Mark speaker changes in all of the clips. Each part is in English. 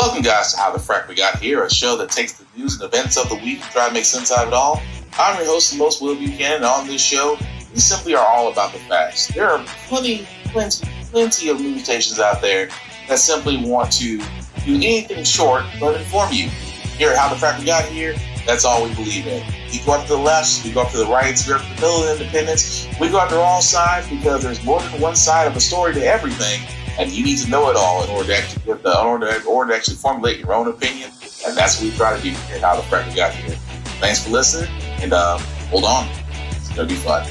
Speaker 1: Welcome, guys, to How the Frack We Got Here, a show that takes the news and events of the week and try to make sense out of it all. I'm your host, the most Will Buchanan, and on this show, we simply are all about the facts. There are plenty of news stations out there that simply want to do anything short but inform you. Here at How the Frack We Got Here, that's all we believe in. We go up to the left, we go up to the right, we go up to the middle of independence, we go up to all sides because there's more than one side of a story to everything. And you need to know it all in order to actually formulate your own opinion. And that's what we try to do here at How the Frack We Got Here. Thanks for listening, and hold on. It's going to be fun.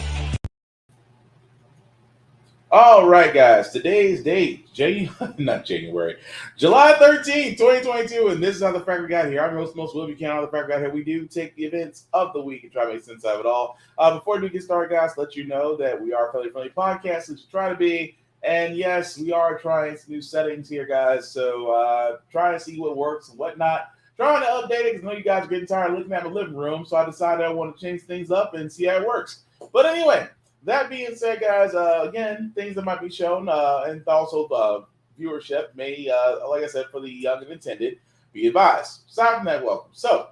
Speaker 2: All right, guys. Today's date, July 13th, 2022, and this is How the Frack We Got Here. I'm your host, most Will Buchanan. How the Frack We Got Here. We do take the events of the week and try to make sense of it all. Before we get started, guys, let you know that we are a family-friendly podcast, which we try to be. And yes, we are trying some new settings here, guys. So trying to see what works and what not. Trying to update it because I know you guys are getting tired of looking at my living room. So I decided I want to change things up and see how it works. But anyway, that being said, guys, again, things that might be shown and also viewership may, like I said, for the young and intended, be advised. Aside from that, welcome. So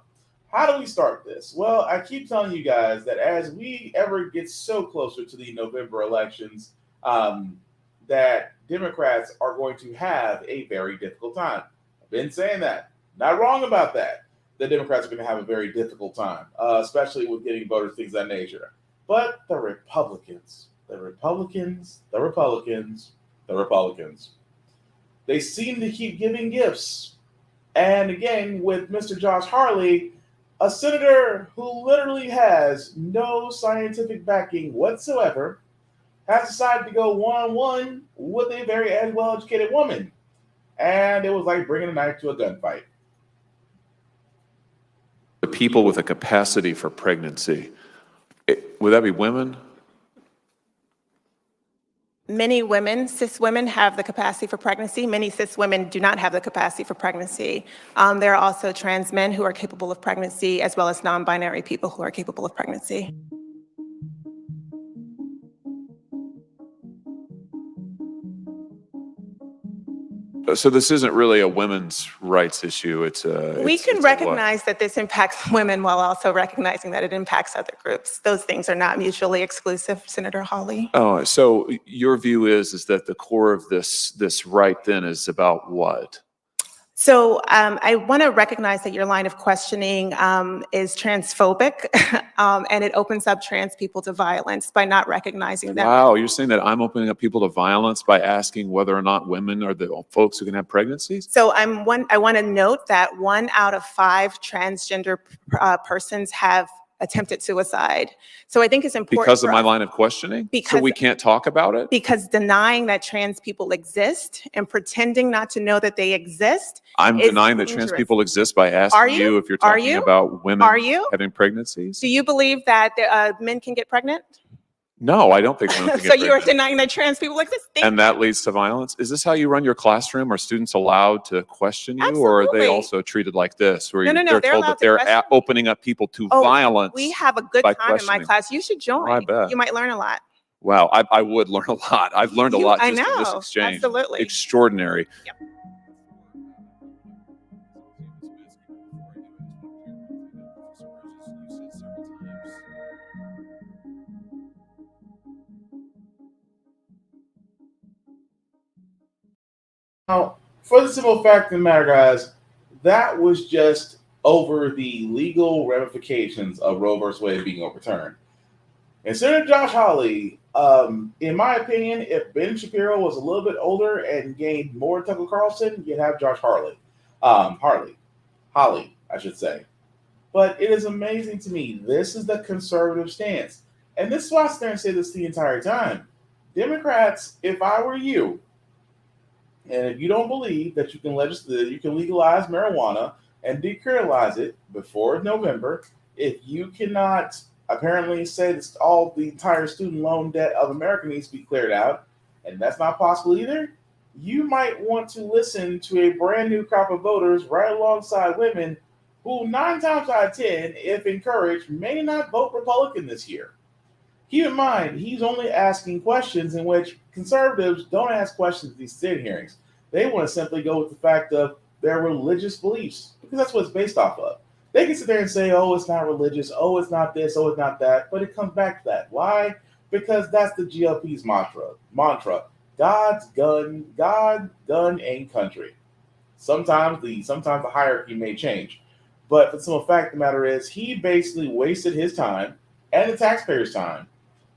Speaker 2: how do we start this? Well, I keep telling you guys that as we ever get so closer to the November elections, that Democrats are going to have a very difficult time. I've been saying that. Not wrong about that. The Democrats are going to have a very difficult time, especially with getting voters, things of that nature. But the Republicans, they seem to keep giving gifts. And again, with Mr. Josh Hawley, a senator who literally has no scientific backing whatsoever, has decided to go one-on-one with a very well-educated woman. And it was like bringing a knife to a gunfight.
Speaker 3: The people with a capacity for pregnancy, would that be women?
Speaker 4: Many women, cis women, have the capacity for pregnancy. Many cis women do not have the capacity for pregnancy. There are also trans men who are capable of pregnancy, as well as non-binary people who are capable of pregnancy.
Speaker 3: So this isn't really a women's rights issue.
Speaker 4: We can recognize that this impacts women while also recognizing that it impacts other groups. Those things are not mutually exclusive, Senator Hawley.
Speaker 3: Oh, so your view is that the core of this right then is about what?
Speaker 4: So I want to recognize that your line of questioning is transphobic, and it opens up trans people to violence by not recognizing that.
Speaker 3: Wow, you're saying that I'm opening up people to violence by asking whether or not women are the folks who can have pregnancies?
Speaker 4: So I want to note that 1 out of 5 transgender persons have attempted suicide. So I think it's important
Speaker 3: because of my line of questioning? So we can't talk about it?
Speaker 4: Because denying that trans people exist and pretending not to know that they exist.
Speaker 3: I'm denying that trans people exist by asking you if you're talking about women having pregnancies?
Speaker 4: Do you believe that men can get pregnant?
Speaker 3: No, I don't think women can get pregnant.
Speaker 4: So you are denying that trans people exist?
Speaker 3: And that leads to violence? Is this how you run your classroom? Are students allowed to question you?
Speaker 4: Absolutely.
Speaker 3: Or are they also treated like this? Where
Speaker 4: No,
Speaker 3: they're told that they're opening up people to violence?
Speaker 4: We have a good time in my class. You should join.
Speaker 3: I bet.
Speaker 4: You might learn a lot.
Speaker 3: Wow, I would learn a lot. I've learned a lot just in this exchange.
Speaker 4: Absolutely.
Speaker 3: Extraordinary.
Speaker 4: Yep.
Speaker 2: Now, for the simple fact of the matter, guys, that was just over the legal ramifications of Roe v. Wade being overturned. And Senator Josh Hawley, in my opinion, if Ben Shapiro was a little bit older and gained more Tucker Carlson, you'd have Josh Hawley, I should say. But it is amazing to me. This is the conservative stance. And this is why I stand and say this the entire time. Democrats, if I were you, and if you don't believe that you can legalize marijuana and decriminalize it before November, if you cannot apparently say that the entire student loan debt of America needs to be cleared out, and that's not possible either, you might want to listen to a brand new crop of voters right alongside women who 9 times out of 10, if encouraged, may not vote Republican this year. Keep in mind, he's only asking questions in which conservatives don't ask questions at these Senate hearings. They want to simply go with the fact of their religious beliefs, because that's what it's based off of. They can sit there and say, oh, it's not religious, oh, it's not this, oh, it's not that, but it comes back to that. Why? Because that's the GOP's mantra. God, gun, and country. Sometimes the hierarchy may change. But the simple fact of the matter is, he basically wasted his time and the taxpayers' time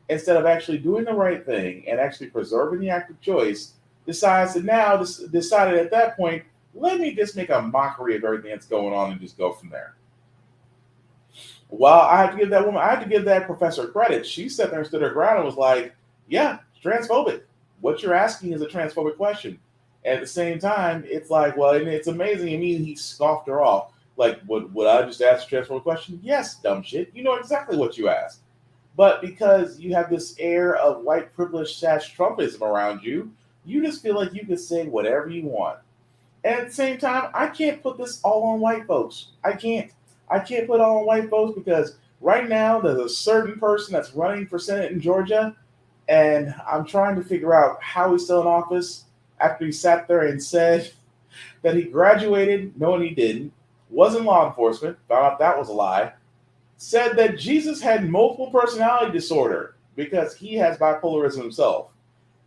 Speaker 2: instead of actually doing the right thing and actually preserving the act of choice. Decided at that point, let me just make a mockery of everything that's going on and just go from there. Well, I have to give that professor credit. She sat there and stood her ground and was like, yeah, it's transphobic. What you're asking is a transphobic question. At the same time, it's like, well, and it's amazing. I mean, he scoffed her off. Like, would I just ask a transphobic question? Yes, dumb shit. You know exactly what you asked. But because you have this air of white privilege / Trumpism around you, you just feel like you can say whatever you want. And at the same time, I can't put this all on white folks. I can't put it all on white folks because right now there's a certain person that's running for Senate in Georgia, and I'm trying to figure out how he's still in office after he sat there and said that he graduated, knowing he didn't, was in law enforcement, found out that was a lie, said that Jesus had multiple personality disorder because he has bipolarism himself.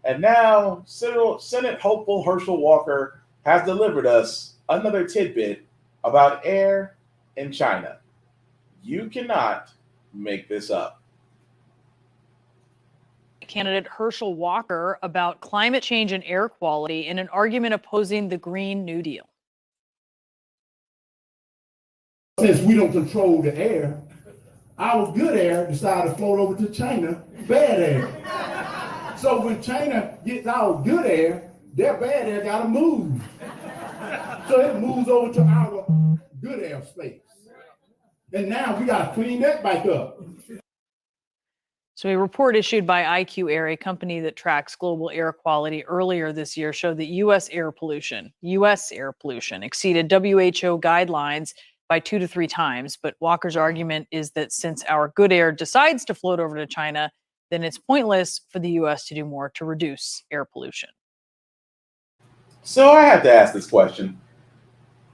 Speaker 2: And now Senate hopeful Herschel Walker has delivered us another tidbit about air in China. You cannot make this up.
Speaker 5: Candidate Herschel Walker about climate change and air quality in an argument opposing the Green New Deal.
Speaker 6: Since we don't control the air, our good air decided to float over to China, bad air. So when China gets our good air, their bad air gotta move. So it moves over to our good air space. And now we gotta clean that back up.
Speaker 5: So a report issued by IQ Air, a company that tracks global air quality earlier this year, showed that U.S. air pollution exceeded WHO guidelines by 2 to 3 times. But Walker's argument is that since our good air decides to float over to China, then it's pointless for the U.S. to do more to reduce air pollution.
Speaker 2: So I have to ask this question.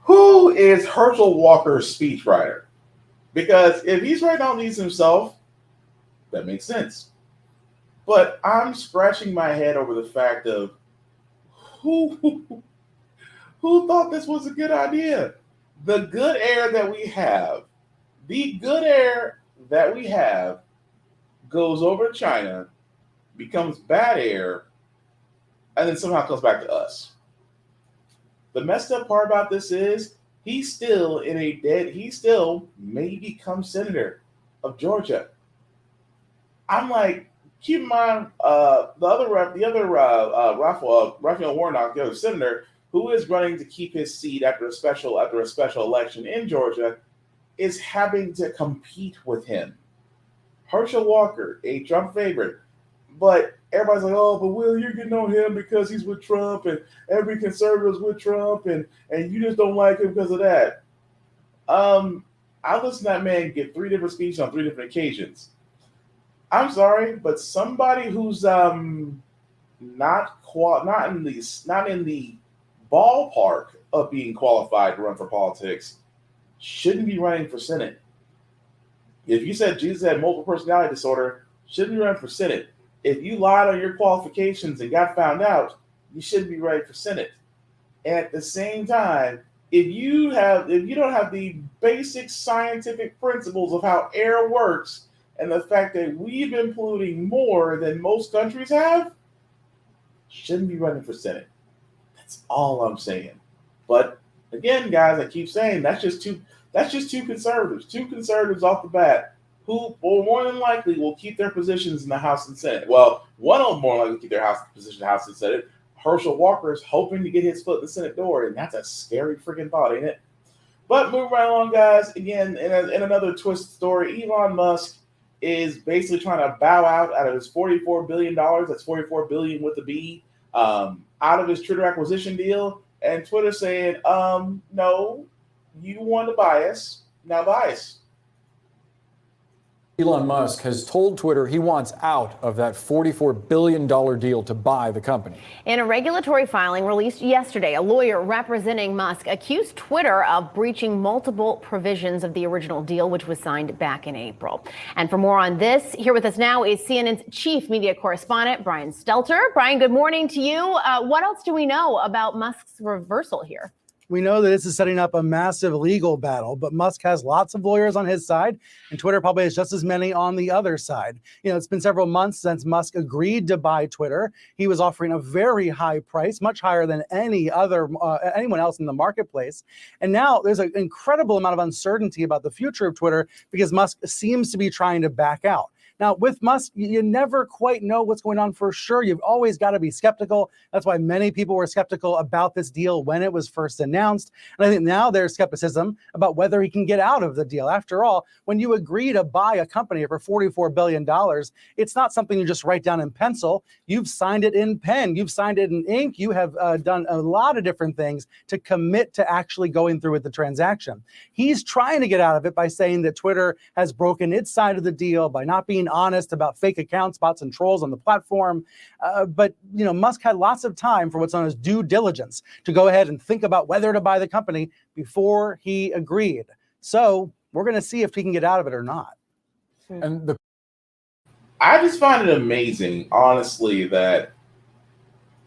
Speaker 2: Who is Herschel Walker's speechwriter? Because if he's writing all these himself, that makes sense. But I'm scratching my head over the fact of who thought this was a good idea? The good air that we have goes over to China, becomes bad air, and then somehow comes back to us. The messed up part about this is he still may become senator of Georgia. I'm like, keep in mind, Raphael Warnock, the other senator, who is running to keep his seat after a special election in Georgia, is having to compete with him. Herschel Walker, a Trump favorite, but everybody's like, oh, but Will, you're getting on him because he's with Trump, and every conservative's with Trump, and you just don't like him because of that. I listened to that man give 3 different speeches on 3 different occasions. I'm sorry, but somebody who's not in the ballpark of being qualified to run for politics shouldn't be running for Senate. If you said Jesus had multiple personality disorder, shouldn't be running for Senate. If you lied on your qualifications and got found out, you shouldn't be running for Senate. And at the same time, if you don't have the basic scientific principles of how air works, and the fact that we've been polluting more than most countries have, shouldn't be running for Senate. That's all I'm saying. But again, guys, I keep saying that's just two conservatives. 2 conservatives off the bat who more than likely will keep their positions in the House and Senate. Well, one of them more likely will keep their position in the House and Senate. Herschel Walker is hoping to get his foot in the Senate door, and that's a scary freaking thought, ain't it? But moving right along, guys, again, in another twist story, Elon Musk is basically trying to bow out of his $44 billion, that's $44 billion with a B, out of his Twitter acquisition deal. And Twitter saying, no, you want to buy us, now buy us.
Speaker 7: Elon Musk has told Twitter he wants out of that $44 billion deal to buy the company.
Speaker 8: In a regulatory filing released yesterday, a lawyer representing Musk accused Twitter of breaching multiple provisions of the original deal, which was signed back in April. And for more on this, here with us now is CNN's chief media correspondent, Brian Stelter. Brian, good morning to you. What else do we know about Musk's reversal here?
Speaker 9: We know that this is setting up a massive legal battle, but Musk has lots of lawyers on his side, and Twitter probably has just as many on the other side. You know, it's been several months since Musk agreed to buy Twitter. He was offering a very high price, much higher than anyone else in the marketplace. And now there's an incredible amount of uncertainty about the future of Twitter because Musk seems to be trying to back out. Now, with Musk, you never quite know what's going on for sure. You've always got to be skeptical. That's why many people were skeptical about this deal when it was first announced. And I think now there's skepticism about whether he can get out of the deal. After all, when you agree to buy a company for $44 billion, it's not something you just write down in pencil. You've signed it in pen. You've signed it in ink. You have done a lot of different things to commit to actually going through with the transaction. He's trying to get out of it by saying that Twitter has broken its side of the deal by not being honest about fake accounts, bots, and trolls on the platform. But, you know, Musk had lots of time for what's known as due diligence to go ahead and think about whether to buy the company before he agreed. So we're going to see if he can get out of it or not.
Speaker 7: And
Speaker 2: I just find it amazing, honestly, that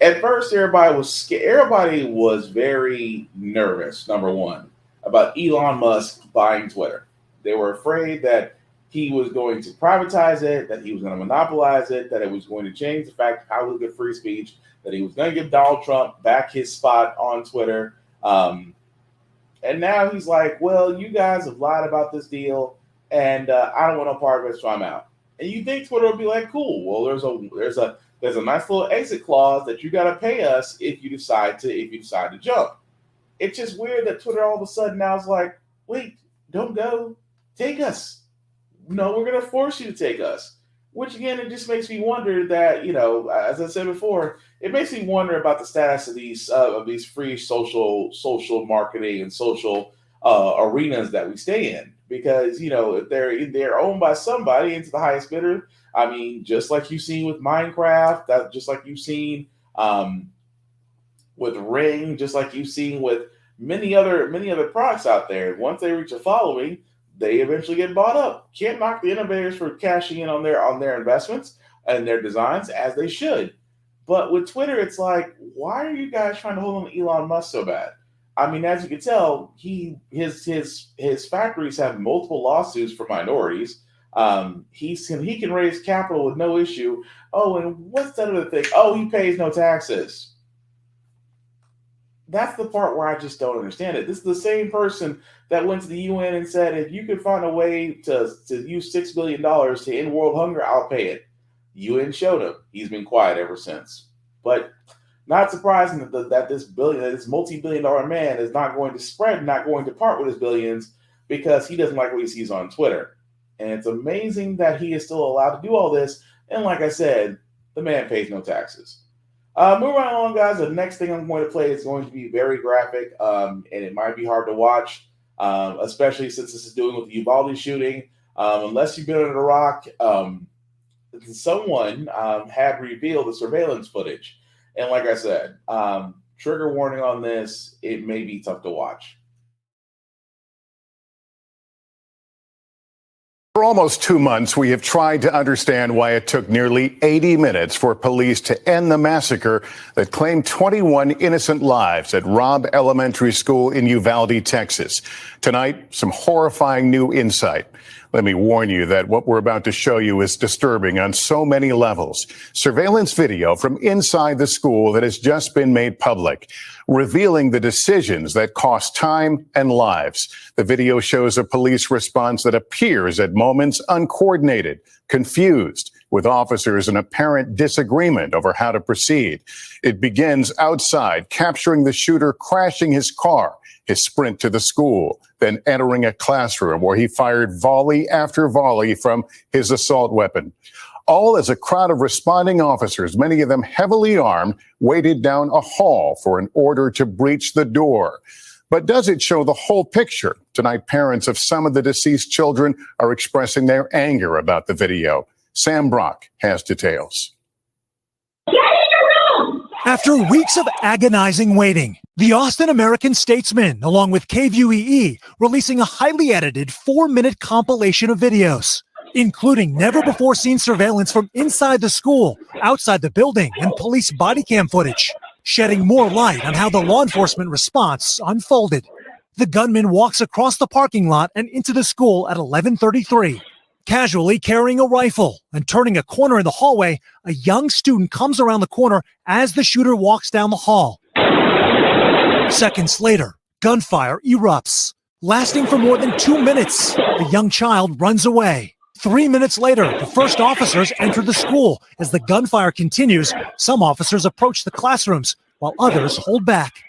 Speaker 2: at first everybody was scared. Everybody was very nervous, number one, about Elon Musk buying Twitter. They were afraid that he was going to privatize it, that he was going to monopolize it, that it was going to change the fact of how we look at free speech, that he was going to give Donald Trump back his spot on Twitter. And now he's like, well, you guys have lied about this deal, and I don't want no part of it, so I'm out. And you think Twitter would be like, cool, well, there's a nice little exit clause that you got to pay us if you decide to jump. It's just weird that Twitter all of a sudden now is like, wait, don't go, take us. No, we're going to force you to take us. Which, again, it just makes me wonder that, you know, as I said before, it makes me wonder about the status of these free social marketing and social arenas that we stay in. Because, you know, if they're owned by somebody, it's the highest bidder. I mean, just like you've seen with Minecraft, just like you've seen with Ring, just like you've seen with many other products out there. Once they reach a following, they eventually get bought up. Can't knock the innovators for cashing in on their investments and their designs, as they should. But with Twitter, it's like, why are you guys trying to hold on to Elon Musk so bad? I mean, as you can tell, his factories have multiple lawsuits for minorities. He can raise capital with no issue. Oh, and what's that other thing? Oh, he pays no taxes. That's the part where I just don't understand it. This is the same person that went to the UN and said, if you could find a way to use $6 billion to end world hunger, I'll pay it. The UN showed him. He's been quiet ever since. But not surprising that this multi-billion-dollar man is not going to part with his billions because he doesn't like what he sees on Twitter. And it's amazing that he is still allowed to do all this. And like I said, the man pays no taxes. Moving right along, guys. The next thing I'm going to play is going to be very graphic, and it might be hard to watch, especially since this is dealing with the Uvalde shooting. Unless you've been under a rock, someone had revealed the surveillance footage. And like I said, trigger warning on this, it may be tough to watch.
Speaker 10: For almost 2 months, we have tried to understand why it took nearly 80 minutes for police to end the massacre that claimed 21 innocent lives at Robb Elementary School in Uvalde, Texas. Tonight, some horrifying new insight. Let me warn you that what we're about to show you is disturbing on so many levels. Surveillance video from inside the school that has just been made public, revealing the decisions that cost time and lives. The video shows a police response that appears at moments uncoordinated, confused, with officers in apparent disagreement over how to proceed. It begins outside, capturing the shooter crashing his car, his sprint to the school, then entering a classroom where he fired volley after volley from his assault weapon. All as a crowd of responding officers, many of them heavily armed, waited down a hall for an order to breach the door. But does it show the whole picture? Tonight, parents of some of the deceased children are expressing their anger about the video. Sam Brock has details.
Speaker 11: After weeks of agonizing waiting, the Austin American-Statesman, along with KVUE, releasing a highly edited 4-minute compilation of videos, including never-before-seen surveillance from inside the school, outside the building, and police body cam footage, shedding more light on how the law enforcement response unfolded. The gunman walks across the parking lot and into the school at 11:33. Casually carrying a rifle and turning a corner in the hallway, a young student comes around the corner as the shooter walks down the hall. Seconds later, gunfire erupts, lasting for more than 2 minutes. The young child runs away. 3 minutes later, the first officers enter the school. As the gunfire continues, some officers approach the classrooms, while others hold back.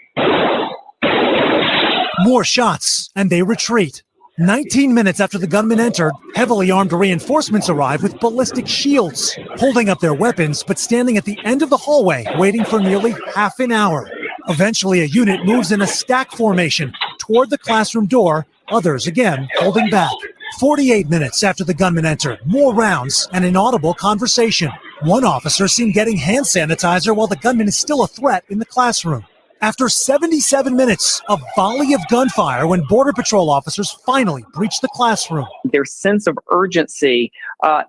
Speaker 11: More shots, and they retreat. 19 minutes after the gunman entered, heavily armed reinforcements arrive with ballistic shields, holding up their weapons but standing at the end of the hallway, waiting for nearly half an hour. Eventually, a unit moves in a stack formation toward the classroom door, others again holding back. 48 minutes after the gunman entered, more rounds and an audible conversation. One officer seen getting hand sanitizer while the gunman is still a threat in the classroom. After 77 minutes, a volley of gunfire when Border Patrol officers finally breached the classroom.
Speaker 12: Their sense of urgency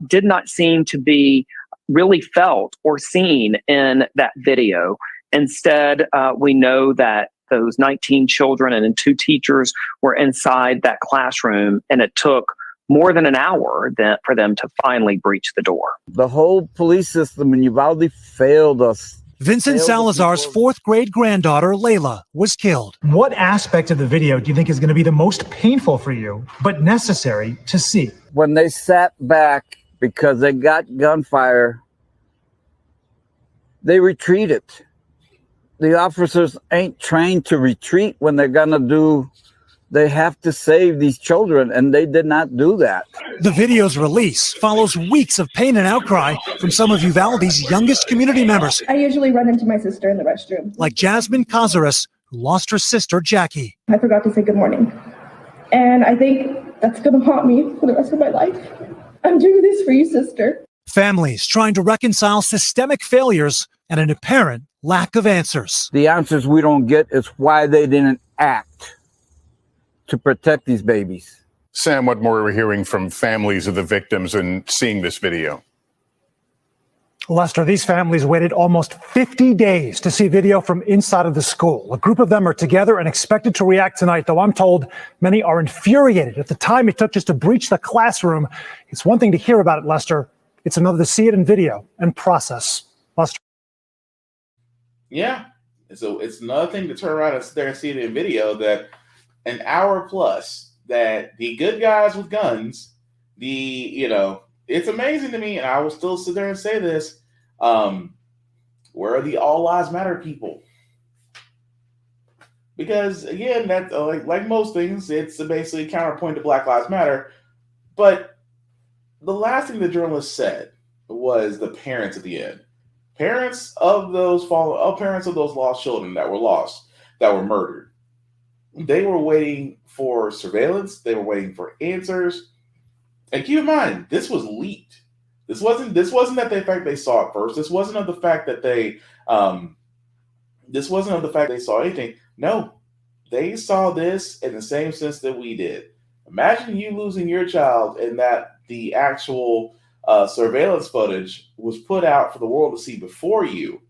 Speaker 12: did not seem to be really felt or seen in that video. Instead, we know that those 19 children and 2 teachers were inside that classroom, and it took more than an hour for them to finally breach the door.
Speaker 13: The whole police system in Uvalde failed us.
Speaker 11: Vincent Salazar's 4th grade granddaughter, Layla, was killed.
Speaker 14: What aspect of the video do you think is going to be the most painful for you, but necessary to see?
Speaker 13: When they sat back because they got gunfire, they retreated. The officers ain't trained to retreat when they're going to do. They have to save these children, and they did not do that.
Speaker 11: The video's release follows weeks of pain and outcry from some of Uvalde's youngest community members.
Speaker 15: I usually run into my sister in the restroom.
Speaker 11: Like Jasmine Cazares, who lost her sister, Jackie.
Speaker 15: I forgot to say good morning. And I think that's going to haunt me for the rest of my life. I'm doing this for you, sister.
Speaker 11: Families trying to reconcile systemic failures and an apparent lack of answers.
Speaker 13: The answers we don't get is why they didn't act to protect these babies.
Speaker 10: Sam, what more are we hearing from families of the victims and seeing this video?
Speaker 14: Lester, these families waited almost 50 days to see video from inside of the school. A group of them are together and expected to react tonight, though I'm told many are infuriated at the time it took just to breach the classroom. It's one thing to hear about it, Lester. It's another to see it in video and process. Lester.
Speaker 2: Yeah. So it's another thing to turn around and sit there and see it in video that an hour plus that the good guys with guns, it's amazing to me, and I will still sit there and say this, where are the all lives matter people? Because again, that like most things, it's basically a counterpoint to Black Lives Matter. But the last thing the journalist said was the parents at the end. Parents of those lost children that were murdered. They were waiting for surveillance. They were waiting for answers. And keep in mind, this was leaked. This wasn't that they saw it first. This wasn't of the fact that they saw anything. No, they saw this in the same sense that we did. Imagine you losing your child and that the actual surveillance footage was put out for the world to see before you.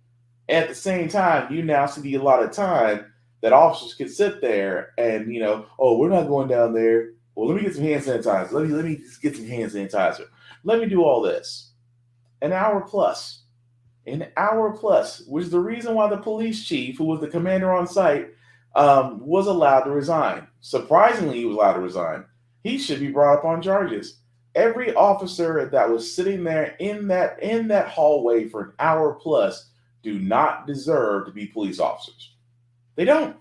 Speaker 2: And at the same time, you now see the allotted time that officers can sit there and, we're not going down there. Well, let me get some hand sanitizer. Let me just get some hand sanitizer. Let me do all this. An hour plus, which is the reason why the police chief, who was the commander on site, was allowed to resign. Surprisingly, he was allowed to resign. He should be brought up on charges. Every officer that was sitting there in that hallway for an hour plus do not deserve to be police officers. They don't.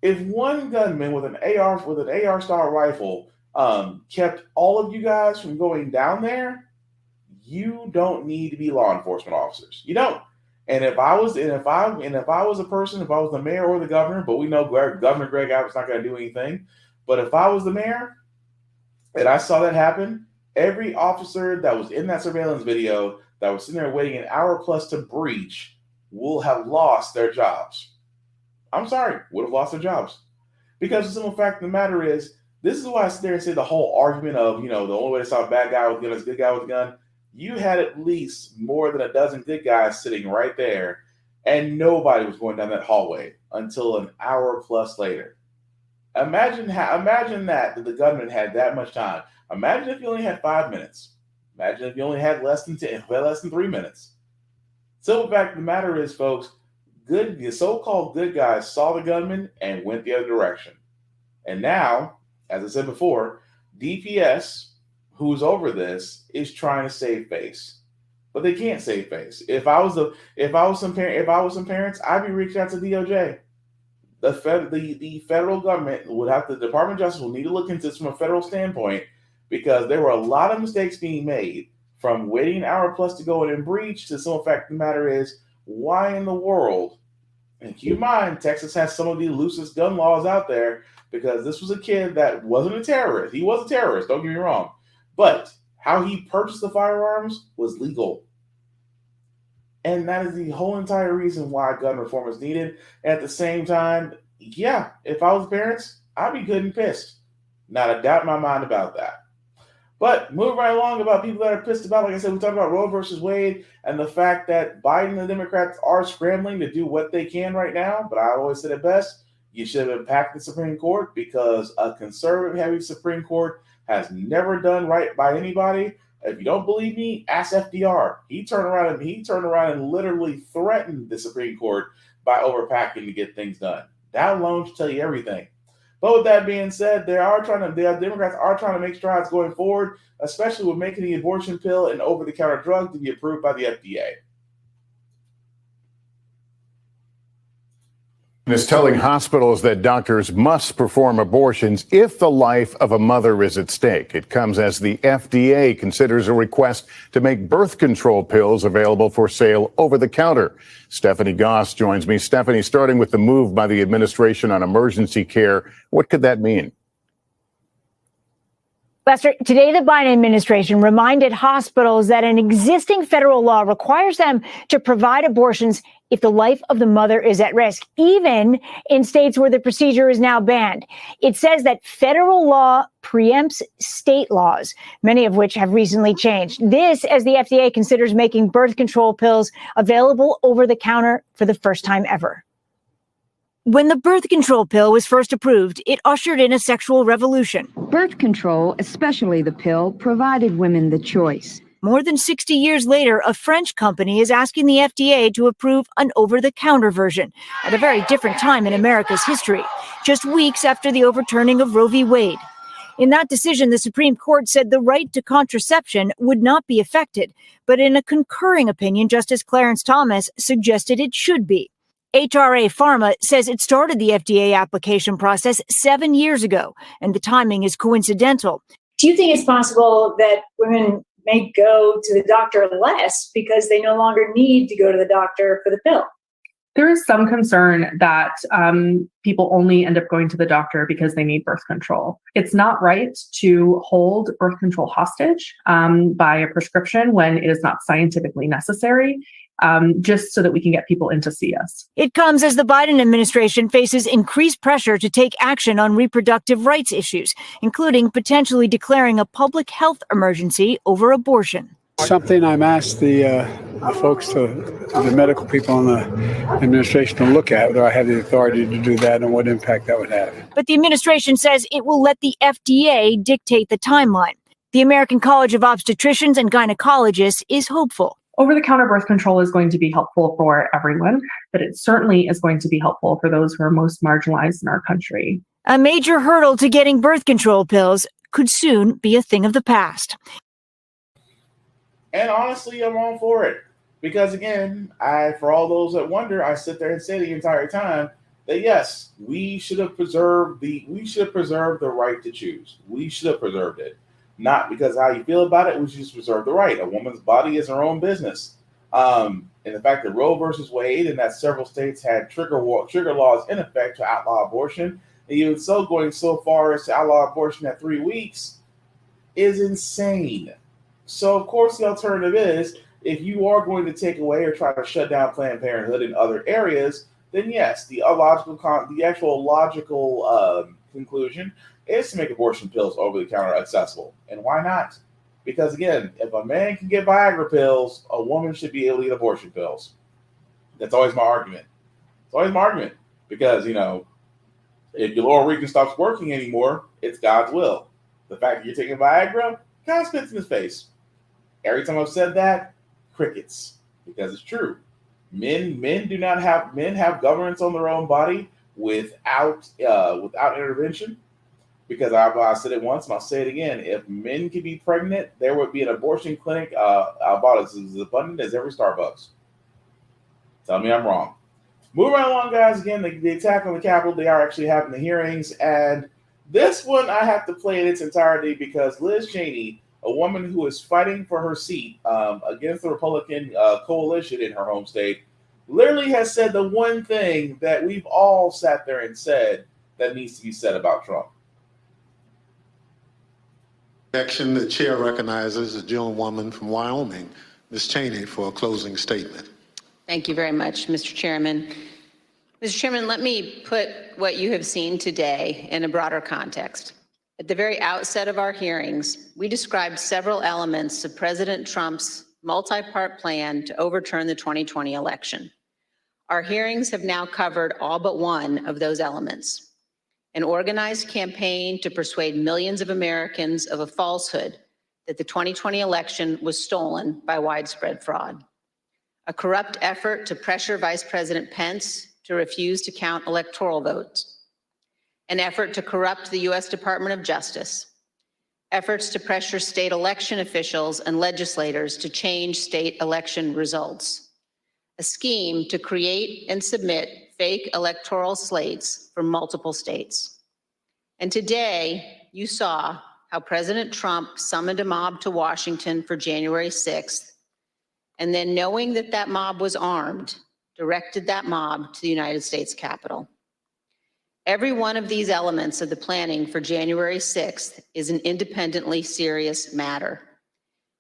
Speaker 2: If one gunman with an AR style rifle kept all of you guys from going down there, you don't need to be law enforcement officers. You don't. And if I was a person, if I was the mayor or the governor, but we know Governor Greg Abbott's not going to do anything. But if I was the mayor and I saw that happen, every officer that was in that surveillance video that was sitting there waiting an hour plus to breach will have lost their jobs. I'm sorry, would have lost their jobs. Because the simple fact of the matter is, this is why I sit there and say the whole argument of, the only way to stop a bad guy with a gun is a good guy with a gun. You had at least more than a dozen good guys sitting right there, and nobody was going down that hallway until an hour plus later. Imagine that the gunman had that much time. Imagine if you only had 5 minutes. Imagine if you only had less than 3 minutes. Simple fact of the matter is, folks, the so-called good guys saw the gunman and went the other direction. And now, as I said before, DPS, who's over this, is trying to save face, but they can't save face. If I was some parents, I'd be reaching out to DOJ. The federal government the Department of Justice will need to look into this from a federal standpoint, because there were a lot of mistakes being made from waiting an hour plus to go in and breach to some fact of the matter is, why in the world? And keep in mind, Texas has some of the loosest gun laws out there, because this was a kid that wasn't a terrorist. He was a terrorist, don't get me wrong. But how he purchased the firearms was legal. And that is the whole entire reason why gun reform is needed. At the same time, yeah, if I was parents, I'd be good and pissed. Not a doubt in my mind about that. But moving right along about people that are pissed about, like I said, we talked about Roe versus Wade and the fact that Biden and the Democrats are scrambling to do what they can right now. But I always said it best, you should have impacted the Supreme Court, because a conservative-heavy Supreme Court has never done right by anybody. If you don't believe me, ask FDR. He turned around and literally threatened the Supreme Court by overpacking to get things done. That alone should tell you everything. But with that being said, the Democrats are trying to make strides going forward, especially with making the abortion pill an over-the-counter drug to be approved by the FDA.
Speaker 10: Is telling hospitals that doctors must perform abortions if the life of a mother is at stake. It comes as the FDA considers a request to make birth control pills available for sale over the counter. Stephanie Goss joins me. Stephanie, starting with the move by the administration on emergency care, what could that mean?
Speaker 16: Lester, today the Biden administration reminded hospitals that an existing federal law requires them to provide abortions if the life of the mother is at risk, even in states where the procedure is now banned. It says that federal law preempts state laws, many of which have recently changed. This as the FDA considers making birth control pills available over the counter for the first time ever. When the birth control pill was first approved, it ushered in a sexual revolution.
Speaker 17: Birth control, especially the pill, provided women the choice.
Speaker 16: More than 60 years later, a French company is asking the FDA to approve an over-the-counter version at a very different time in America's history, just weeks after the overturning of Roe v. Wade. In that decision, the Supreme Court said the right to contraception would not be affected, but in a concurring opinion, Justice Clarence Thomas suggested it should be. HRA Pharma says it started the FDA application process 7 years ago, and the timing is coincidental.
Speaker 18: Do you think it's possible that women may go to the doctor less because they no longer need to go to the doctor for the pill?
Speaker 19: There is some concern that people only end up going to the doctor because they need birth control. It's not right to hold birth control hostage by a prescription when it is not scientifically necessary. Just so that we can get people in to see us.
Speaker 16: It comes as the Biden administration faces increased pressure to take action on reproductive rights issues, including potentially declaring a public health emergency over abortion.
Speaker 20: Something I'm asked the folks, the medical people in the administration to look at, whether I have the authority to do that and what impact that would have.
Speaker 16: But the administration says it will let the FDA dictate the timeline. The American College of Obstetricians and Gynecologists is hopeful.
Speaker 19: Over-the-counter birth control is going to be helpful for everyone, but it certainly is going to be helpful for those who are most marginalized in our country.
Speaker 16: A major hurdle to getting birth control pills could soon be a thing of the past.
Speaker 2: And honestly, I'm all for it. Because again, for all those that wonder, I sit there and say the entire time that yes, we should have preserved the right to choose. We should have preserved it. Not because how you feel about it, we should just preserve the right. A woman's body is her own business. And the fact that Roe versus Wade and that several states had trigger laws in effect to outlaw abortion, and even so going so far as to outlaw abortion at 3 weeks, is insane. So, of course, the alternative is if you are going to take away or try to shut down Planned Parenthood in other areas, then yes, the actual logical conclusion is to make abortion pills over-the-counter accessible. And why not? Because, again, if a man can get Viagra pills, a woman should be able to get abortion pills. That's always my argument. It's always my argument. Because, you know, if your lower region stops working anymore, it's God's will. The fact that you're taking Viagra kind of spits in his face. Every time I've said that, crickets. Because it's true. Men have governance on their own body without intervention. Because I said it once and I'll say it again. If men could be pregnant, there would be an abortion clinic about as abundant as every Starbucks. Tell me I'm wrong. Moving right along, guys. Again, the attack on the Capitol, they are actually having the hearings. And this one I have to play in its entirety because Liz Cheney, a woman who is fighting for her seat against the Republican coalition in her home state, literally has said the one thing that we've all sat there and said that needs to be said about Trump.
Speaker 21: The chair recognizes a gentlewoman from Wyoming, Ms. Cheney, for a closing statement.
Speaker 22: Thank you very much, Mr. Chairman. Mr. Chairman, let me put what you have seen today in a broader context. At the very outset of our hearings, we described several elements of President Trump's multi-part plan to overturn the 2020 election. Our hearings have now covered all but one of those elements. An organized campaign to persuade millions of Americans of a falsehood that the 2020 election was stolen by widespread fraud. A corrupt effort to pressure Vice President Pence to refuse to count electoral votes. An effort to corrupt the U.S. Department of Justice. Efforts to pressure state election officials and legislators to change state election results. A scheme to create and submit fake electoral slates for multiple states. And today, you saw how President Trump summoned a mob to Washington for January 6th, and then knowing that that mob was armed, directed that mob to the United States Capitol. Every one of these elements of the planning for January 6th is an independently serious matter.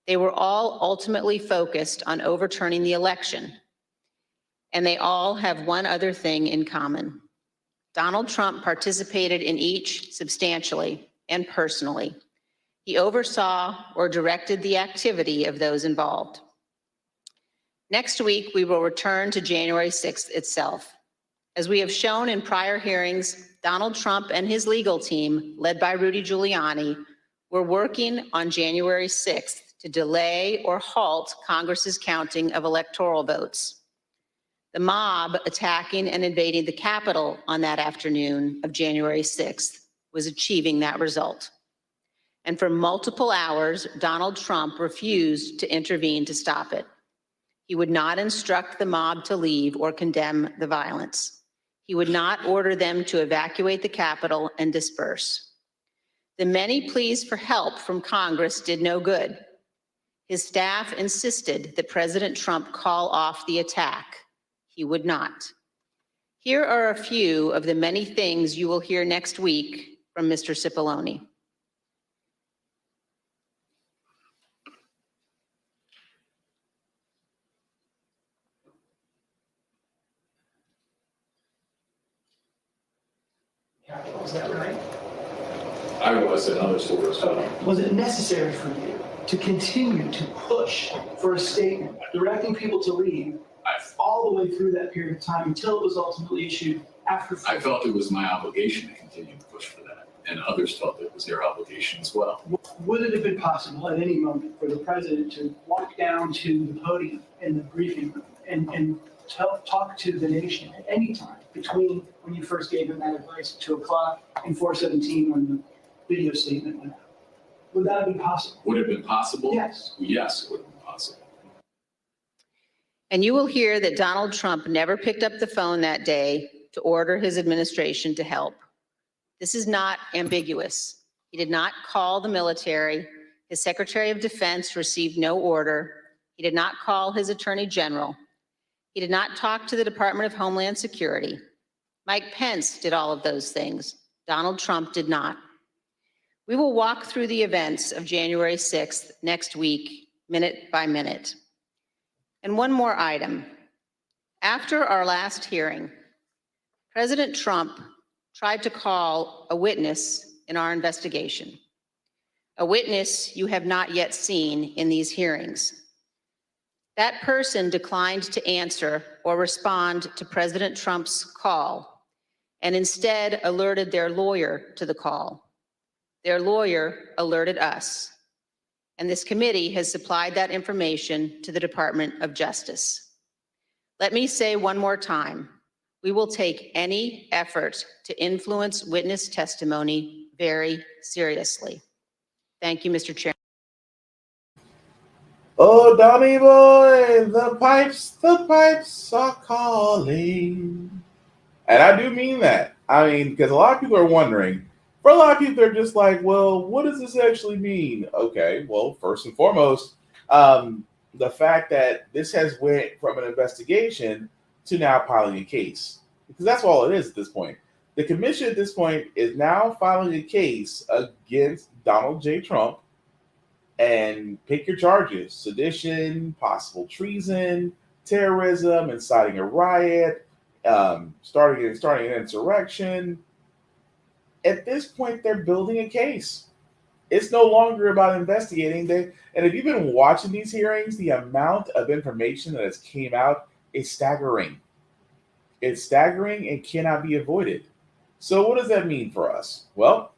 Speaker 22: They were all ultimately focused on overturning the election. And they all have one other thing in common. Donald Trump participated in each substantially and personally. He oversaw or directed the activity of those involved. Next week, we will return to January 6th itself. As we have shown in prior hearings, Donald Trump and his legal team, led by Rudy Giuliani, were working on January 6th to delay or halt Congress's counting of electoral votes. The mob attacking and invading the Capitol on that afternoon of January 6th was achieving that result. And for multiple hours, Donald Trump refused to intervene to stop it. He would not instruct the mob to leave or condemn the violence. He would not order them to evacuate the Capitol and disperse. The many pleas for help from Congress did no good. His staff insisted that President Trump call off the attack. He would not. Here are a few of the many things you will hear next week from Mr. Cipollone.
Speaker 23: Is that right?
Speaker 3: I realize that other sources.
Speaker 23: Was it necessary for you to continue to push for a statement directing people to leave all the way through that period of time until it was ultimately issued after?
Speaker 3: I felt it was my obligation to continue to push for that, and others felt it was their obligation as well.
Speaker 23: Would it have been possible at any moment for the president to walk down to the podium in the briefing room and talk to the nation at any time between when you first gave him that advice at 2 o'clock and 4:17 when the video statement went out? Would that have been possible?
Speaker 3: Would it have been possible?
Speaker 23: Yes.
Speaker 3: Yes, it would have been possible.
Speaker 22: And you will hear that Donald Trump never picked up the phone that day to order his administration to help. This is not ambiguous. He did not call the military. His Secretary of Defense received no order. He He did not call his attorney general. He did not talk to the Department of Homeland Security. Mike Pence did all of those things. Donald Trump did not. We will walk through the events of January 6th next week, minute by minute. And one more item. After our last hearing, President Trump tried to call a witness in our investigation, a witness you have not yet seen in these hearings. That person declined to answer or respond to President Trump's call and instead alerted their lawyer to the call. Their lawyer alerted us, and this committee has supplied that information to the Department of Justice. Let me say one more time, we will take any effort to influence witness testimony very seriously. Thank you, Mr. Chairman.
Speaker 2: Oh, Donnie boy, the pipes are calling. And I do mean that. I mean, because a lot of people are wondering, for a lot of people, they're just like, well, what does this actually mean? Okay, well, first and foremost, the fact that this has went from an investigation to now piling a case. Because that's all it is at this point. The commission at this point is now filing a case against Donald J. Trump, and pick your charges: sedition, possible treason, terrorism, inciting a riot, starting an insurrection. At this point, they're building a case. It's no longer about investigating. And if you've been watching these hearings, the amount of information that has came out is staggering. It's staggering and cannot be avoided. So what does that mean for us? Well,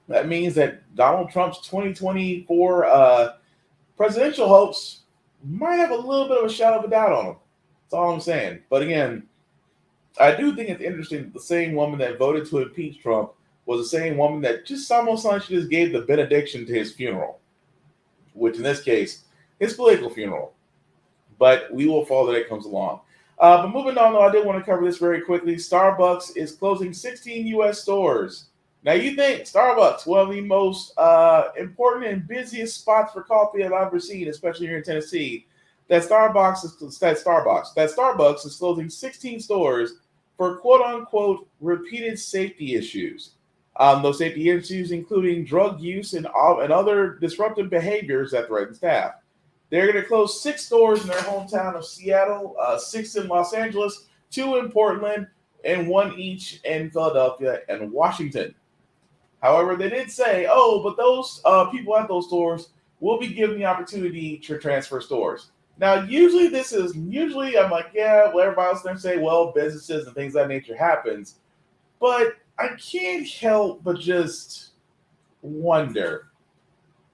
Speaker 2: that means that Donald Trump's 2024 presidential hopes might have a little bit of a shadow of a doubt on them. That's all I'm saying. But again, I do think it's interesting that the same woman that voted to impeach Trump was the same woman that just almost like she just gave the benediction to his funeral, which in this case, his political funeral. But we will follow that it comes along. But moving on, though, I did want to cover this very quickly. Starbucks is closing 16 U.S. stores. Now, you think Starbucks, one of the most important and busiest spots for coffee I've ever seen, especially here in Tennessee, that Starbucks is closing 16 stores for quote-unquote repeated safety issues. Those safety issues including drug use and other disruptive behaviors that threaten staff. They're going to close 6 stores in their hometown of Seattle, 6 in Los Angeles, 2 in Portland, and 1 each in Philadelphia and Washington. However, they did say, but those people at those stores will be given the opportunity to transfer stores. Now, usually I'm like, yeah, well, everybody else can say, well, businesses and things of that nature happens. But I can't help but just wonder.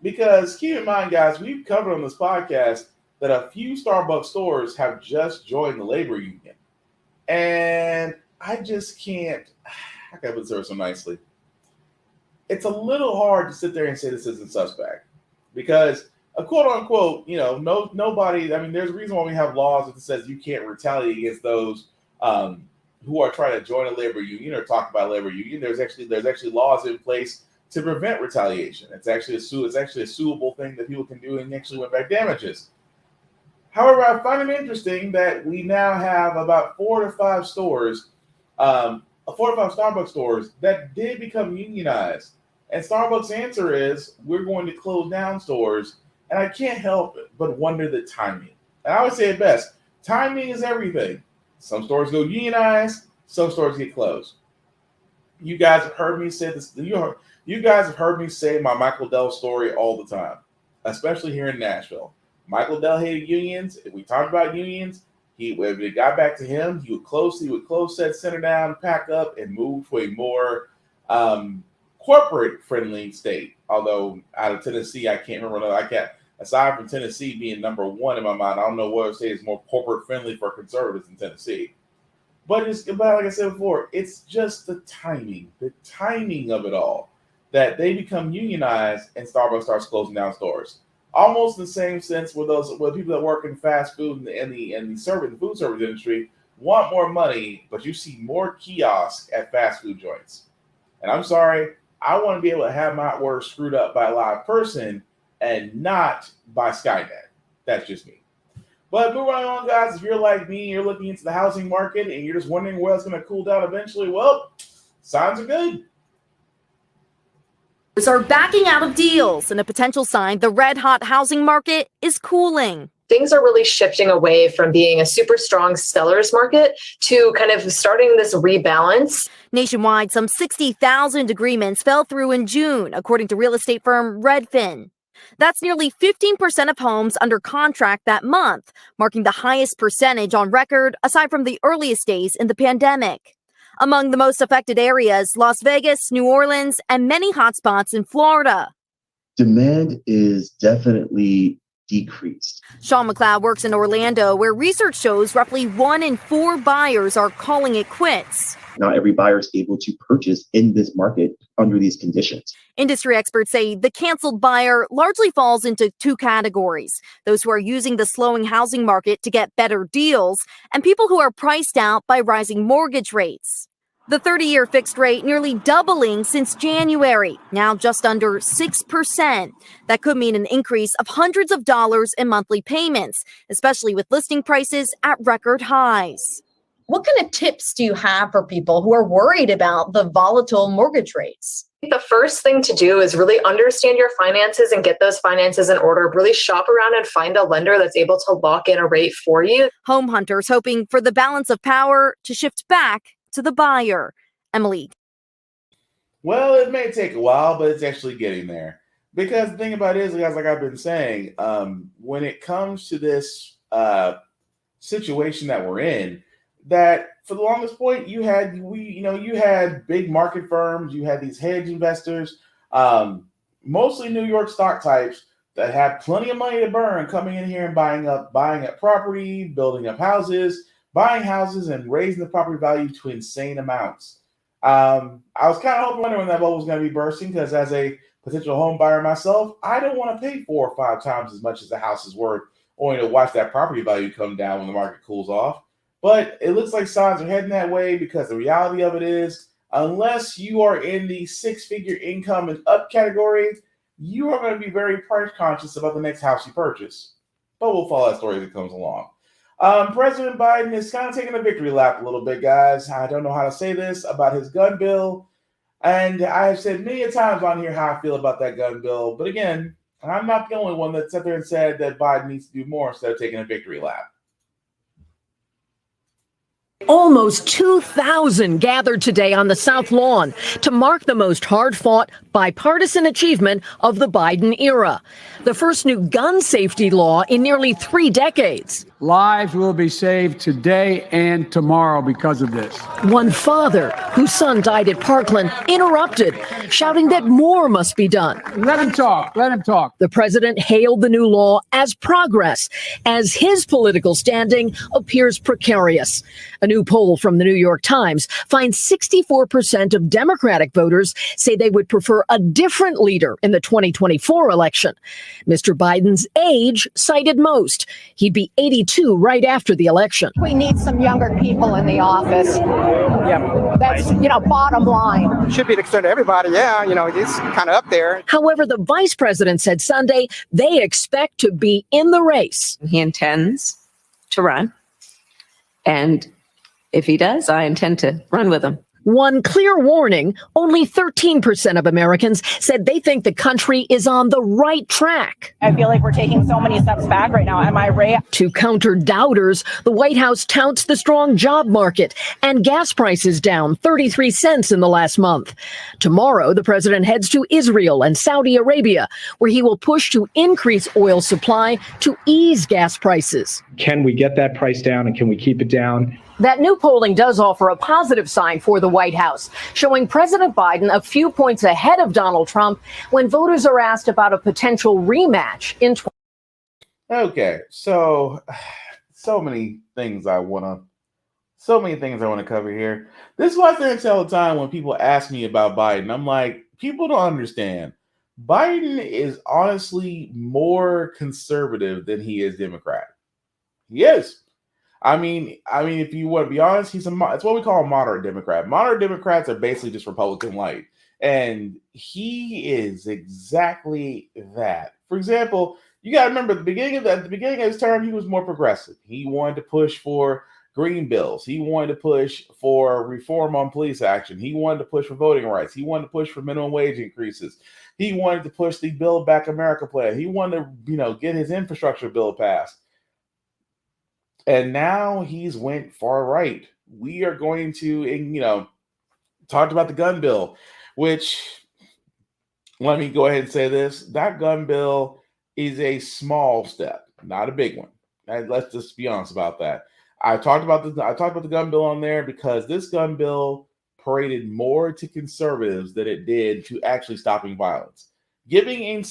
Speaker 2: Because keep in mind, guys, we've covered on this podcast that a few Starbucks stores have just joined the labor union. And I just can't, how can I put this so nicely? It's a little hard to sit there and say this isn't suspect because a quote unquote, nobody, I mean, there's a reason why we have laws that says you can't retaliate against those who are trying to join a labor union or talk about a labor union. There's actually laws in place to prevent retaliation. It's actually a suable thing that people can do and actually win back damages. However, I find it interesting that we now have about 4 to 5 stores, 4 to 5 Starbucks stores that did become unionized. And Starbucks' answer is, we're going to close down stores. And I can't help but wonder the timing. And I would say it best, timing is everything. Some stores go unionized, some stores get closed. You guys have heard me say this. You guys have heard me say my Michael Dell story all the time, especially here in Nashville. Michael Dell hated unions. If we talked about unions, if it got back to him, he would close said center down, pack up, and move to a more corporate-friendly state. Although out of Tennessee, I can't remember. Aside from Tennessee being number 1 in my mind, I don't know what I would say is more corporate-friendly for conservatives in Tennessee. But like I said before, it's just the timing of it all, that they become unionized and Starbucks starts closing down stores. Almost in the same sense with people that work in fast food and the food service industry want more money, but you see more kiosks at fast food joints. And I'm sorry, I want to be able to have my order screwed up by a live person and not by Skynet. That's just me. But moving on, guys, if you're like me, you're looking into the housing market and you're just wondering where it's going to cool down eventually, well, signs are good.
Speaker 1: Are backing out of deals and a potential sign the red-hot housing market is cooling.
Speaker 4: Things are really shifting away from being a super strong seller's market to kind of starting this rebalance.
Speaker 1: Nationwide, some 60,000 agreements fell through in June, according to real estate firm Redfin. That's nearly 15% of homes under contract that month, marking the highest percentage on record aside from the earliest days in the pandemic. Among the most affected areas, Las Vegas, New Orleans, and many hotspots in Florida.
Speaker 6: Demand is definitely decreased.
Speaker 1: Sean McLeod works in Orlando, where research shows roughly 1 in 4 buyers are calling it quits.
Speaker 6: Not every buyer is able to purchase in this market under these conditions.
Speaker 1: Industry experts say the canceled buyer largely falls into 2 categories: those who are using the slowing housing market to get better deals, and people who are priced out by rising mortgage rates. The 30-year fixed rate nearly doubling since January, now just under 6%. That could mean an increase of hundreds of dollars in monthly payments, especially with listing prices at record highs.
Speaker 24: What kind of tips do you have for people who are worried about the volatile mortgage rates?
Speaker 4: The first thing to do is really understand your finances and get those finances in order. Really shop around and find a lender that's able to lock in a rate for you.
Speaker 1: Home hunters hoping for the balance of power to shift back to the buyer. Emily.
Speaker 2: Well, it may take a while, but it's actually getting there. Because the thing about it is, guys, like I've been saying, when it comes to this situation that we're in, that for the longest point, you had big market firms, you had these hedge investors, mostly New York stock types that had plenty of money to burn, coming in here and buying up property, building up houses, buying houses, and raising the property value to insane amounts. I was kind of wondering when that bubble was going to be bursting, because as a potential home buyer myself, I don't want to pay 4 or 5 times as much as the house is worth, only to watch that property value come down when the market cools off. But it looks like signs are heading that way, because the reality of it is, unless you are in the 6-figure income and up category, you are going to be very price conscious about the next house you purchase. But we'll follow that story as it comes along. President Biden is kind of taking a victory lap a little bit, guys. I don't know how to say this about his gun bill. And I have said many a times on here how I feel about that gun bill. But again, I'm not the only one that sat there and said that Biden needs to do more instead of taking a victory lap.
Speaker 25: Almost 2,000 gathered today on the South Lawn to mark the most hard-fought bipartisan achievement of the Biden era, the first new gun safety law in nearly 3 decades.
Speaker 20: Lives will be saved today and tomorrow because of this.
Speaker 25: One father, whose son died at Parkland, interrupted, shouting that more must be done.
Speaker 20: Let him talk. Let him talk.
Speaker 25: The president hailed the new law as progress, as his political standing appears precarious. A new poll from the New York Times finds 64% of Democratic voters say they would prefer a different leader in the 2024 election. Mr. Biden's age cited most. He'd be 82 right after the election.
Speaker 26: We need some younger people in the office. Yeah. That's, bottom line.
Speaker 27: Should be an extent to everybody. Yeah, he's kind of up there.
Speaker 25: However, the vice president said Sunday they expect to be in the race.
Speaker 28: He intends to run. And if he does, I intend to run with him.
Speaker 25: One clear warning, only 13% of Americans said they think the country is on the right track.
Speaker 26: I feel like we're taking so many steps back right now. Am I right?
Speaker 25: To counter doubters, the White House touts the strong job market and gas prices down 33 cents in the last month. Tomorrow, the president heads to Israel and Saudi Arabia, where he will push to increase oil supply to ease gas prices.
Speaker 29: Can we get that price down, and can we keep it down?
Speaker 25: That new polling does offer a positive sign for the White House, showing President Biden a few points ahead of Donald Trump when voters are asked about a potential rematch in 2020.
Speaker 2: Okay, so many things I want to cover here. This is why I say this all the time when people ask me about Biden. I'm like, people don't understand. Biden is honestly more conservative than he is Democrat. He is. I mean, if you want to be honest, it's what we call a moderate Democrat. Moderate Democrats are basically just Republican light. And he is exactly that. For example, You got to remember at the beginning of his term, he was more progressive. He wanted to push for green bills. He wanted to push for reform on police action. He wanted to push for voting rights. He wanted to push for minimum wage increases. He wanted to push the Build Back America plan. He wanted to, get his infrastructure bill passed. And now he's went far right. We are going to, talked about the gun bill, which, let me go ahead and say this. That gun bill is a small step, not a big one. And let's just be honest about that. I talked about the gun bill on there because this gun bill paraded more to conservatives than it did to actually stopping violence. Giving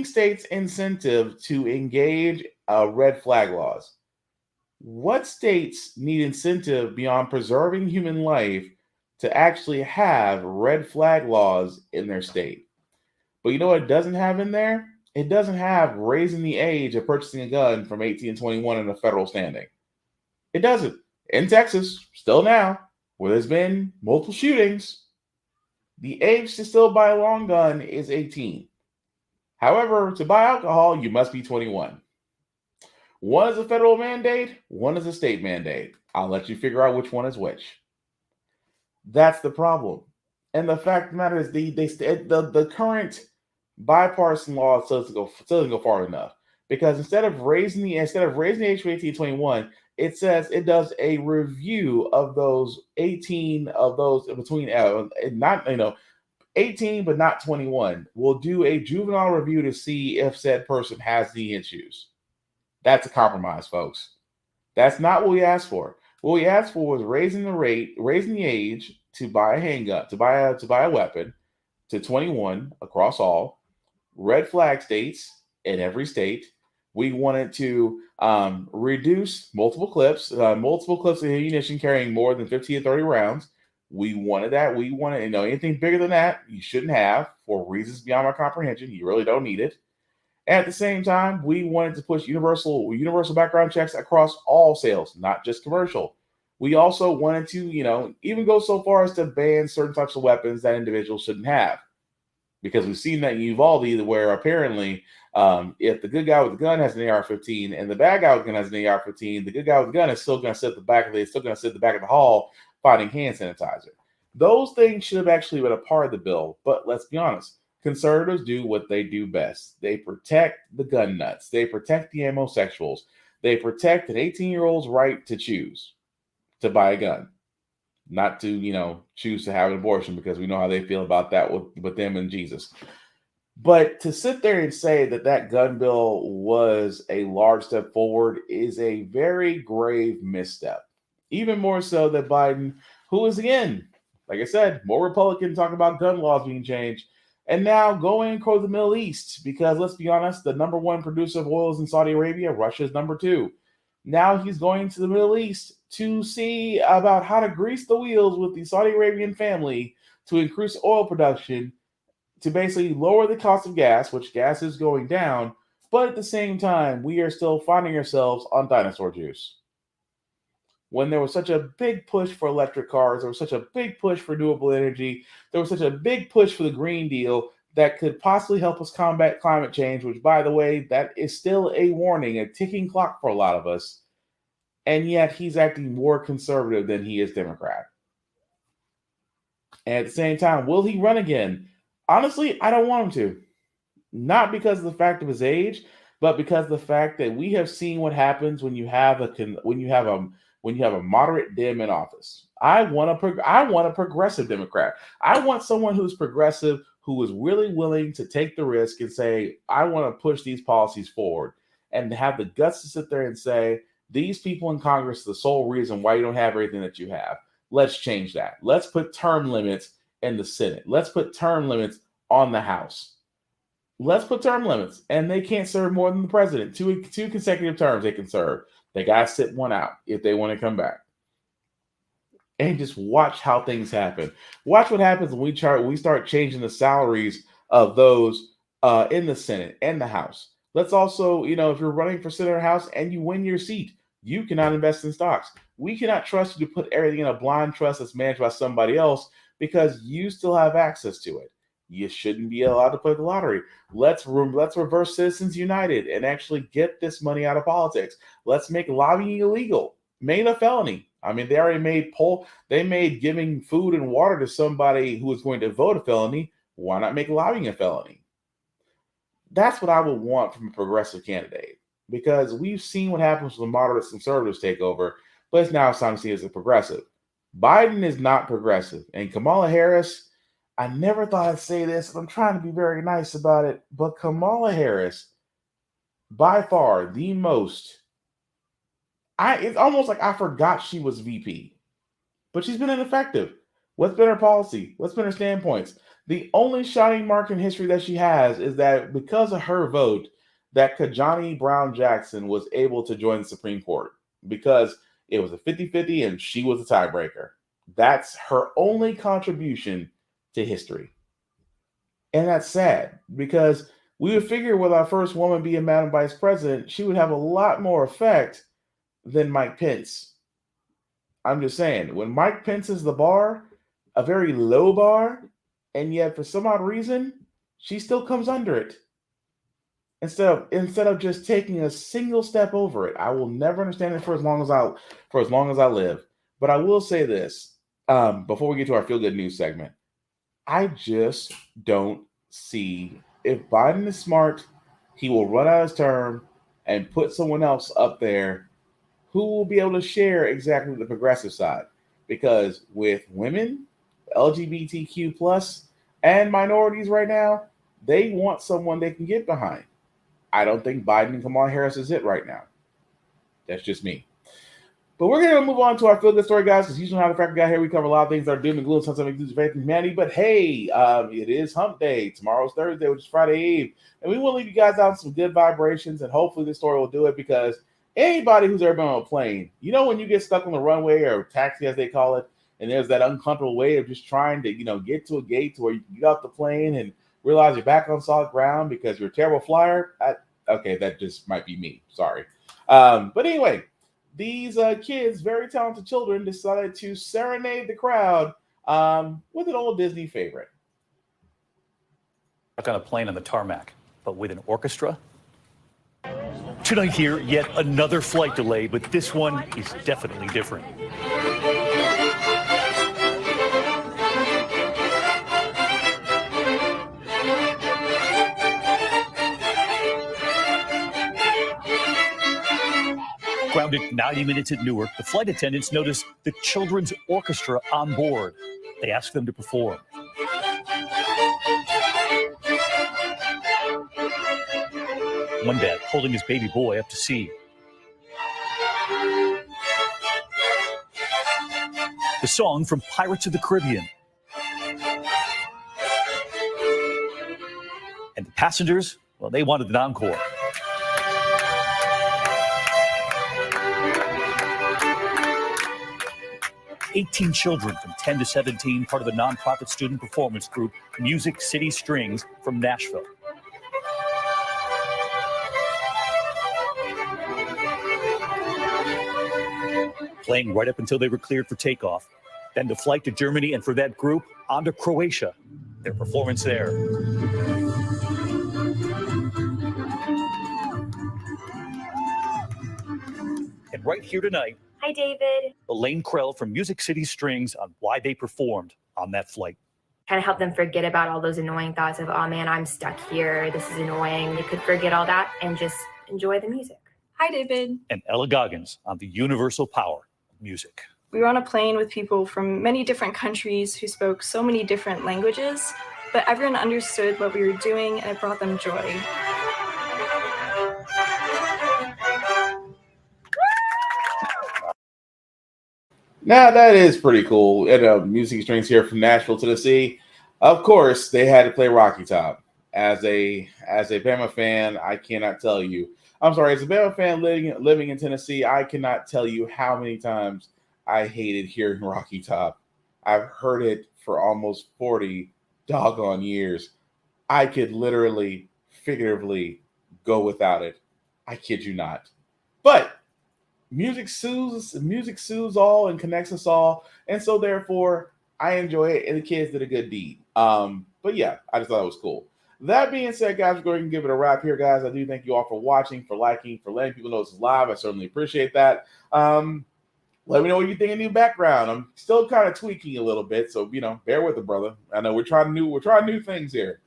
Speaker 2: states incentive to engage red flag laws. What states need incentive beyond preserving human life to actually have red flag laws in their state? But you know what it doesn't have in there? It doesn't have raising the age of purchasing a gun from 18 to 21 in a federal standing. It doesn't. In Texas, still now, where there's been multiple shootings, the age to still buy a long gun is 18. However, to buy alcohol, you must be 21. One is a federal mandate, one is a state mandate. I'll let you figure out which one is which. That's the problem. And the fact of the matter is the current bipartisan law still doesn't go far enough. Because instead of raising the age from 18 to 21, it says it does a review of those 18 of those between 18 but not 21. Will do a juvenile review to see if said person has the issues. That's a compromise, folks. That's not what we asked for. What we asked for was raising the age to buy a handgun, to buy a weapon to 21 across all red flag states in every state. We wanted to reduce multiple clips of ammunition carrying more than 15 to 30 rounds. We wanted that. We wanted, anything bigger than that, you shouldn't have for reasons beyond my comprehension. You really don't need it. At the same time, we wanted to push universal background checks across all sales, not just commercial. We also wanted to, even go so far as to ban certain types of weapons that individuals shouldn't have. Because we've seen that in Uvalde, where apparently if the good guy with the gun has an AR-15 and the bad guy with the gun has an AR-15, the good guy with the gun is still going to sit at the back of the hall fighting hand sanitizer. Those things should have actually been a part of the bill. But let's be honest. Conservatives do what they do best. They protect the gun nuts. They protect the homosexuals. They protect an 18-year-old's right to choose to buy a gun, not to, choose to have an abortion, because we know how they feel about that with them and Jesus. But to sit there and say that gun bill was a large step forward is a very grave misstep. Even more so that Biden, who is, again, like I said, more Republican talking about gun laws being changed, and now going to the Middle East, because let's be honest, the number one producer of oil is in Saudi Arabia. Russia is number two. Now he's going to the Middle East to see about how to grease the wheels with the Saudi Arabian family to increase oil production, to basically lower the cost of gas, which gas is going down. But at the same time, we are still finding ourselves on dinosaur juice. When there was such a big push for electric cars, there was such a big push for renewable energy, there was such a big push for the Green Deal that could possibly help us combat climate change, which, by the way, that is still a warning, a ticking clock for a lot of us. And yet he's acting more conservative than he is Democrat. And at the same time, will he run again? Honestly, I don't want him to. Not because of the fact of his age, but because of the fact that we have seen what happens when you have a moderate Dem in office. I want a progressive Democrat. I want someone who's progressive, who is really willing to take the risk and say, I want to push these policies forward, and have the guts to sit there and say, these people in Congress are the sole reason why you don't have everything that you have. Let's change that. Let's put term limits in the Senate. Let's put term limits on the House. Let's put term limits, and they can't serve more than the president. Two consecutive terms they can serve. They got to sit one out if they want to come back. And just watch how things happen. Watch what happens when we start changing the salaries of those in the Senate and the House. Let's also, if you're running for Senate or House and you win your seat, you cannot invest in stocks. We cannot trust you to put everything in a blind trust that's managed by somebody else, because you still have access to it. you shouldn't be allowed to play the lottery. Let's reverse Citizens United and actually get this money out of politics. Let's make lobbying illegal, made a felony. I mean, they already made giving food and water to somebody who is going to vote a felony. Why not make lobbying a felony? That's what I would want from a progressive candidate, because we've seen what happens when moderates and conservatives take over, but now it's time to see it as a progressive. Biden is not progressive, and Kamala Harris, I never thought I'd say this, and I'm trying to be very nice about it, but Kamala Harris, by far the most, it's almost like I forgot she was VP, but she's been ineffective. What's been her policy? What's been her standpoints? The only shining mark in history that she has is that because of her vote, that Kajani Brown Jackson was able to join the Supreme Court, because it was a 50-50 and she was a tiebreaker. That's her only contribution to history. And that's sad, because we would figure with our first woman being Madam Vice President, she would have a lot more effect than Mike Pence. I'm just saying, when Mike Pence is the bar, a very low bar, and yet for some odd reason, she still comes under it. Instead of just taking a single step over it. I will never understand it for as long as I live. But I will say this, before we get to our feel good news segment. I just don't see, if Biden is smart, he will run out his term and put someone else up there who will be able to share exactly the progressive side. Because with women, LGBTQ plus, and minorities right now, they want someone they can get behind. I don't think Biden and Kamala Harris is it right now. That's just me. But we're going to move on to our feel good story, guys, because usually how the Frack got here, we cover a lot of things that are doom and gloom, sometimes make use of faith in humanity. But hey, it is hump day. Tomorrow's Thursday, which is Friday Eve. And we will leave you guys out with some good vibrations, and hopefully this story will do it, because anybody who's ever been on a plane, when you get stuck on the runway, or taxi as they call it, and there's that uncomfortable way of just trying to, get to a gate to where you can get off the plane and realize you're back on solid ground because you're a terrible flyer. Okay, that just might be me. Sorry. But anyway, these kids, very talented children, decided to serenade the crowd with an old Disney favorite.
Speaker 5: On a plane on the tarmac, but with an orchestra. Tonight here, yet another flight delay, but this one is definitely different. Grounded 90 minutes at Newark, the flight attendants noticed the children's orchestra on board. They asked them to perform. One dad holding his baby boy up to sea. The song from Pirates of the Caribbean. And the passengers, well, they wanted an encore. "18 children from 10 to 17, part of the nonprofit student performance group Music City Strings from Nashville. Playing right up until they were cleared for takeoff. Then the flight to Germany, and for that group, on to Croatia. Their performance there. And right here tonight,
Speaker 7: hi, David.
Speaker 5: Elaine Krell from Music City Strings on why they performed on that flight.
Speaker 7: Kind of help them forget about all those annoying thoughts of, oh man, I'm stuck here. This is annoying. They could forget all that and just enjoy the music. Hi, David.
Speaker 5: And Ella Goggins on the universal power of music.
Speaker 7: We were on a plane with people from many different countries who spoke so many different languages, but everyone understood what we were doing and it brought them joy.
Speaker 2: Now that is pretty cool. And Music Strings here from Nashville, Tennessee. Of course, they had to play Rocky Top. As a Bama fan, I cannot tell you. I'm sorry, as a Bama fan living in Tennessee, I cannot tell you how many times I hated hearing Rocky Top. I've heard it for almost 40 doggone years. I could literally, figuratively go without it. I kid you not. But music soothes all and connects us all. And so therefore, I enjoy it, and the kids did a good deed. But yeah, I just thought it was cool. That being said, guys, we're going to give it a wrap here, guys. I do thank you all for watching, for liking, for letting people know this is live. I certainly appreciate that. Let me know what you think of new background. I'm still kind of tweaking a little bit, so bear with it, brother. I know we're trying new things here.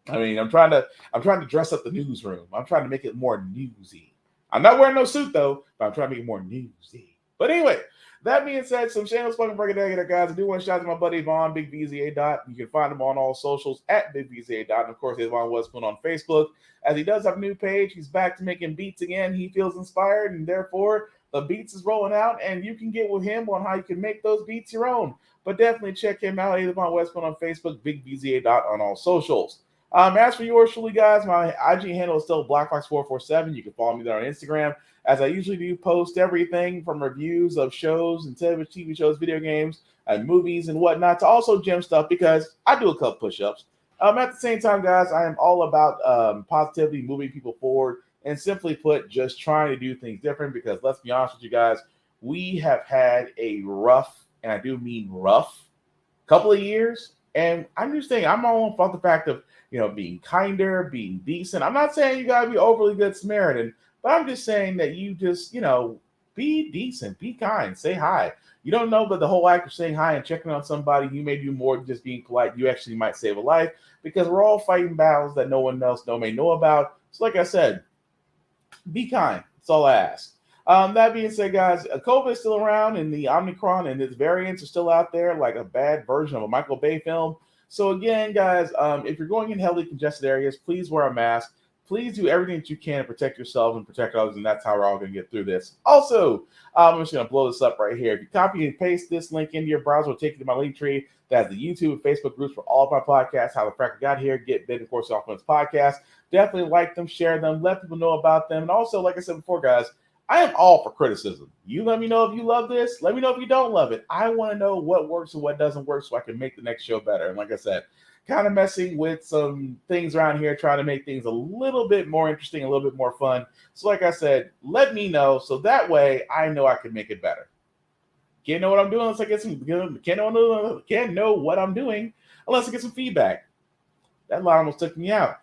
Speaker 2: I mean, I'm trying to dress up the newsroom. I'm trying to make it more newsy. I'm not wearing no suit though, but I'm trying to make it more newsy. But anyway, that being said, some shameless fucking break it down here, guys. I do want to shout out to my buddy Vaughn, Big VZA Dot. You can find him on all socials at Big VZA Dot. And of course, Vaughn was put on Facebook. As he does have a new page, he's back to making beats again. He feels inspired, and therefore the beats is rolling out, and you can get with him on how you can make those beats your own. But definitely check him out, Vaughn Westpoint on Facebook, Big VZA Dot on all socials. As for yours truly, guys, my IG handle is still BlackFox447. You can follow me there on Instagram, as I usually do post everything from reviews of shows and TV shows, video games, and movies and whatnot, to also gym stuff, because I do a couple push-ups. At the same time, guys, I am all about positivity, moving people forward, and simply put, just trying to do things different, because let's be honest with you guys, we have had a rough, and I do mean rough, couple of years. And I'm just saying, I'm all about the fact of, being kinder, being decent. I'm not saying you got to be overly good Samaritan, but I'm just saying that you just, be decent, be kind, say hi. You don't know, but the whole act of saying hi and checking on somebody, you may do more than just being polite. You actually might save a life, because we're all fighting battles that no one else may know about. So like I said, be kind. That's all I ask. That being said, guys, COVID is still around, and the Omicron and its variants are still out there, like a bad version of a Michael Bay film. So again, guys, if you're going in heavily congested areas, please wear a mask. Please do everything that you can to protect yourself and protect others, and that's how we're all going to get through this. Also, I'm just going to blow this up right here. If you copy and paste this link into your browser, it'll take you to my link tree. That's the YouTube and Facebook groups for all of my podcasts, How the Frack Got Here, Get Bit, of course, off on this podcast. Definitely like them, share them, let people know about them. And also, like I said before, guys, I am all for criticism. You let me know if you love this. Let me know if you don't love it. I want to know what works and what doesn't work, so I can make the next show better. And like I said, kind of messing with some things around here, trying to make things a little bit more interesting, a little bit more fun. So like I said, let me know, so that way I know I can make it better. Can't know what I'm doing unless I get some. Can't know what I'm doing unless I get some feedback. That line almost took me out.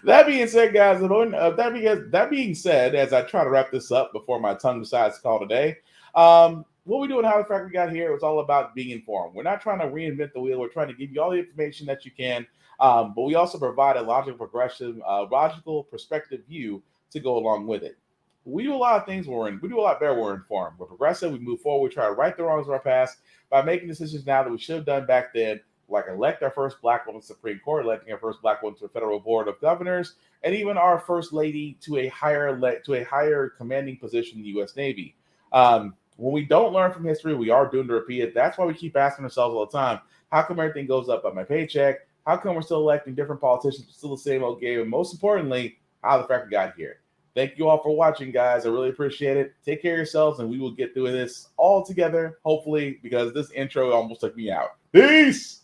Speaker 2: That being said, guys, that being said, as I try to wrap this up before my tongue decides to call today, what we do and How the Frack Got Here is all about being informed. We're not trying to reinvent the wheel. We're trying to give you all the information that you can, but we also provide a logical perspective view to go along with it. We do a lot of things we do a lot better when we're informed. We're progressive. We move forward. We try to right the wrongs of our past by making decisions now that we should have done back then, like elect our first black woman to the Supreme Court, electing our first black woman to the Federal Board of Governors, and even our first lady to a higher commanding position in the U.S. Navy. When we don't learn from history, we are doomed to repeat it. That's why we keep asking ourselves all the time, how come everything goes up by my paycheck? How come we're still electing different politicians, but still the same old game? And most importantly, how the Frack got here. Thank you all for watching, guys. I really appreciate it. Take care of yourselves, and we will get through this all together, hopefully, because this intro almost took me out. Peace!